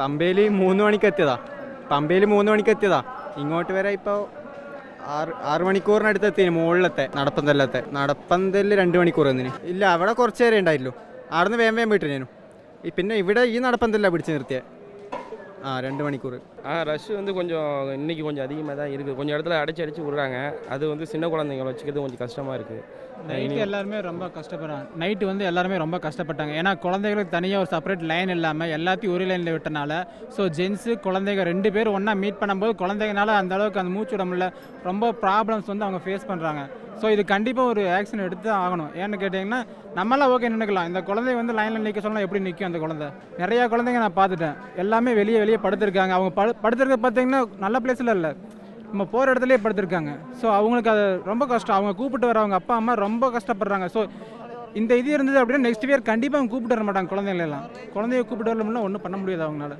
പമ്പയിൽ 3 മണിക്ക് എത്തിയതാ. ഇങ്ങോട്ട് വരെ ഇപ്പോൾ 6 മണിക്കൂറിനടുത്ത് എത്തി. മുകളിലത്തെ നടപ്പന്തലിൽ 2 മണിക്കൂർ വന്നിന്. ഇല്ല, അവിടെ കുറച്ച് നേരം ഉണ്ടായില്ലോ. അവിടെ നിന്ന് വേഗം വിട്ടു ഞാനും. പിന്നെ ഇവിടെ ഈ നടപ്പന്തലിലാണ് പിടിച്ച് നിർത്തിയത്. 2 மணிக்கூர். ரஷ் வந்து கொஞ்சம் இன்றைக்கி கொஞ்சம் அதிகமாக தான் இருக்குது. கொஞ்சம் இடத்துல அடிச்சு விடுறாங்க. அது வந்து சின்ன குழந்தைங்களை வச்சுக்கிறது கொஞ்சம் கஷ்டமாக இருக்குது. நைட்டு எல்லாருமே ரொம்ப கஷ்டப்படுறாங்க. நைட்டு வந்து எல்லாருமே ரொம்ப கஷ்டப்பட்டாங்க. ஏன்னா குழந்தைகளுக்கு தனியாக ஒரு செப்பரேட் லைன் இல்லாமல் எல்லாத்தையும் ஒரு லைனில் விட்டனால ஜென்ஸு குழந்தைங்க 2 பேர் ஒன்றா மீட் பண்ணும்போது குழந்தைங்கனால அந்த அளவுக்கு அந்த மூச்சு விட முடியல. ரொம்ப ப்ராப்ளம்ஸ் வந்து அவங்க ஃபேஸ் பண்ணுறாங்க. ஸோ இது கண்டிப்பாக ஒரு ஆக்ஷன் எடுத்து தான் ஆகணும். ஏன்னு கேட்டிங்கன்னா நம்மளாம் ஓகே நின்றுக்கலாம். இந்த குழந்தை வந்து லைனில் நிற்க சொன்னால் எப்படி நிற்கும் அந்த குழந்தை? நிறையா குழந்தைங்க நான் பார்த்துட்டேன். எல்லாமே வெளியே படுத்திருக்காங்க. அவங்க படுத்துருக்க பார்த்தீங்கன்னா நல்ல பிளேஸில் இல்லை, நம்ம போகிற இடத்துலையே படுத்திருக்காங்க. ஸோ அவங்களுக்கு அது ரொம்ப கஷ்டம். அவங்க கூப்பிட்டு வர அவங்க அப்பா அம்மா ரொம்ப கஷ்டப்படுறாங்க. ஸோ இந்த இது இருந்தது அப்படின்னா நெக்ஸ்ட் இயர் கண்டிப்பாக அவங்க கூப்பிட்டு வர மாட்டாங்க. குழந்தைங்களெல்லாம் குழந்தைய கூப்பிட்டு வரணும்னா ஒன்றும் பண்ண முடியாது அவங்களால.